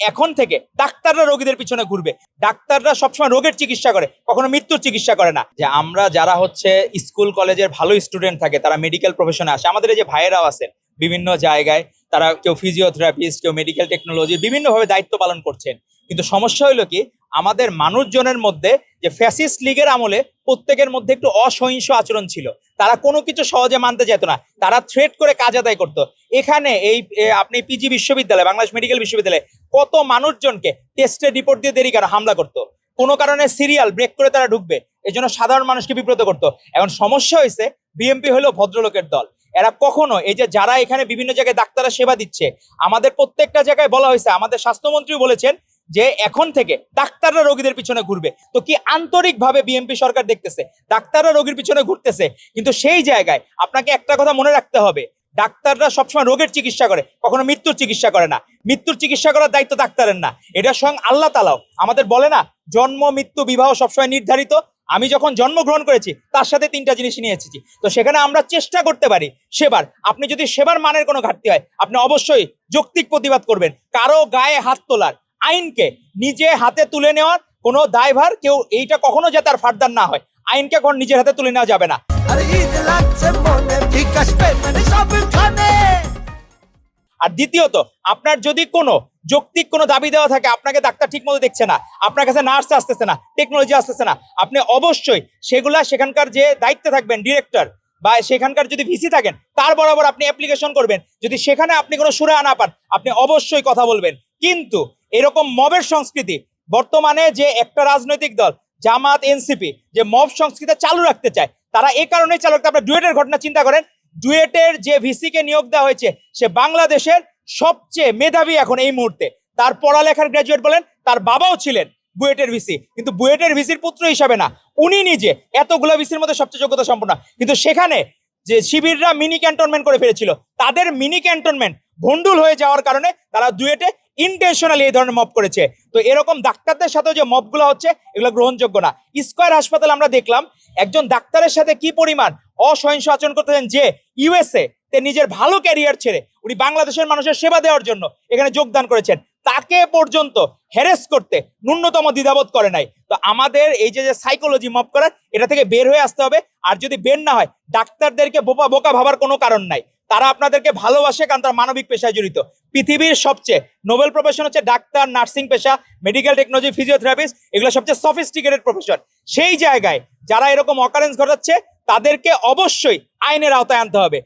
এখন থেকে ডাক্তাররা রোগীদের পিছনে ঘুরবে। ডাক্তাররা সবসময় রোগের চিকিৎসা করে, কখনো মৃত্যুর চিকিৎসা করে না। যে আমরা যারা হচ্ছে স্কুল কলেজের ভালো স্টুডেন্ট থাকে, তারা মেডিকেল প্রফেশনে আসে। আমাদের এই যে ভাইয়েরাও আছেন বিভিন্ন জায়গায়, তারা কেউ ফিজিওথেরাপিস্ট, কেউ মেডিকেল টেকনোলজি বিভিন্নভাবে দায়িত্ব পালন করছেন। কিন্তু সমস্যা হলো কি, আমাদের মানুষজনের মধ্যে যে ফ্যাসিস্ট লীগের আমলে প্রত্যেকের মধ্যে একটু অসহিংস আচরণ ছিল। তারা কোনো কিছু সহজে মানতে যেত না, তারা থ্রেট করে কাজ আদায় করতো। এখানে আপনি পিজি বিশ্ববিদ্যালয়, বাংলাদেশ মেডিকেল বিশ্ববিদ্যালয়ে কত মানুষজনকে টেস্টের রিপোর্ট দিয়ে দেরি করে হামলা করতো, কোনো কারণে সিরিয়াল ব্রেক করে তারা ঢুকবে, এই জন্য সাধারণ মানুষকে বিব্রত করতো। এখন সমস্যা হয়েছে, বিএমপি হলো ভদ্রলোকের দল। এরা কখনো এই যে যারা এখানে বিভিন্ন জায়গায় ডাক্তাররা সেবা দিচ্ছে, আমাদের প্রত্যেকটা জায়গায় বলা হয়েছে, আমাদের স্বাস্থ্যমন্ত্রী বলেছেন যে এখন থেকে ডাক্তাররা রোগীদের পিছনে ঘুরবে। তো কি আন্তরিকভাবে বিএনপি সরকার দেখতেছে ডাক্তাররা রোগীর পিছনে ঘুরতেছে, কিন্তু সেই জায়গায় আপনাকে একটা কথা মনে রাখতে হবে, ডাক্তাররা সবসময় রোগের চিকিৎসা করে, কখনো মৃত্যুর চিকিৎসা করে না। মৃত্যুর চিকিৎসা করার দায়িত্ব ডাক্তারের না, এটা স্বয়ং আল্লাহ তাআলাও আমাদের বলে না, জন্ম মৃত্যু বিবাহ সবসময় নির্ধারিত। আমি যখন জন্মগ্রহণ করেছি তার সাথে তিনটা জিনিস নিয়ে এসেছি। তো সেখানে আমরা চেষ্টা করতে পারি সেবার। আপনি যদি সেবার মানের কোনো ঘাটতি হয়, আপনি অবশ্যই যৌক্তিক প্রতিবাদ করবেন। কারো গায়ে হাত তোলার, আইনকে নিজে হাতে তুলে নেওয়ার কোনো দায়ভার কেউ এইটা কখনো যাতে আর ফার্দার না হয়, আইনকে এখন নিজের হাতে তুলে নেওয়া যাবে না। আর দ্বিতীয়ত, আপনার যদি কোনো যৌক্তিক কোনো দাবি দেওয়া থাকে, আপনাকে ডাক্তার ঠিক মতো দেখছে না, আপনার কাছে নার্স আসতেছে না, টেকনোলজি আসতেছে না, আপনি অবশ্যই সেগুলা সেখানকার যে দায়িত্বে থাকবেন ডিরেক্টর বা সেখানকার যদি ভিসি থাকেন, তার বরাবর আপনি অ্যাপ্লিকেশন করবেন। যদি সেখানে আপনি কোনো সুরাহা না পান, আপনি অবশ্যই কথা বলবেন। কিন্তু এরকম মবের সংস্কৃতি বর্তমানে যে একটা রাজনৈতিক দল জামাত এনসিপি যে মব সংস্কৃতি চালু রাখতে চায়, তারা এই কারণেই চালু রাখতে। আপনার ডুয়েটের ঘটনা চিন্তা করেন, ডুয়েটের যে ভিসি কে নিয়োগ দেওয়া হয়েছে, সে বাংলাদেশের সবচেয়ে মেধাবী এখন এই মুহূর্তে। তার পড়ালেখার গ্রাজুয়েট বলেন, তার বাবাও ছিলেন বুয়েটের ভিসি, কিন্তু বুয়েটের ভিসির পুত্র হিসাবে না, উনি নিজে এতগুলো ভিসির মধ্যে সবচেয়ে যোগ্যতা সম্পন্ন। কিন্তু সেখানে যে শিবিররা মিনি ক্যান্টনমেন্ট করে ফেলেছিল, তাদের মিনি ক্যান্টনমেন্ট ভন্ডুল হয়ে যাওয়ার কারণে তারা ডুয়েটে ইন্টেনশনালি এই ধরনের মব করেছে। তো এরকম ডাক্তারদের সাথেও যে মবগুলো হচ্ছে, এগুলো গ্রহণযোগ্য না। স্কয়ার হাসপাতালে আমরা দেখলাম একজন ডাক্তারের সাথে কি পরিমাণ অসহিংস আচরণ করতেছেন, যে ইউএসএ তে নিজের ভালো ক্যারিয়ার ছেড়ে উনি বাংলাদেশের মানুষের সেবা দেওয়ার জন্য এখানে যোগদান করেছেন, তাকে পর্যন্ত হ্যারেস করতে ন্যূনতম দ্বিধাবোধ করে নাই। তো আমাদের এই যে সাইকোলজি মব করার, এটা থেকে বের হয়ে আসতে হবে। আর যদি বের না হয়, ডাক্তারদেরকে বোকা ভাবার কোনো কারণ নাই। তারা আপনাদেরকে ভালোবাসে কারণ তারা মানবিক পেশায় জড়িত। পৃথিবীর সবচেয়ে নোবেল প্রফেশন হচ্ছে ডাক্তার, নার্সিং পেশা, মেডিকেল টেকনোলজি, ফিজিওথেরাপিস্ট, এগুলো সবচেয়ে সফিস্টিকেটেড প্রফেশন। সেই জায়গায় যারা এরকম অকারেন্স ঘটাচ্ছে, তাদেরকে অবশ্যই আইনের আওতায় আনতে হবে।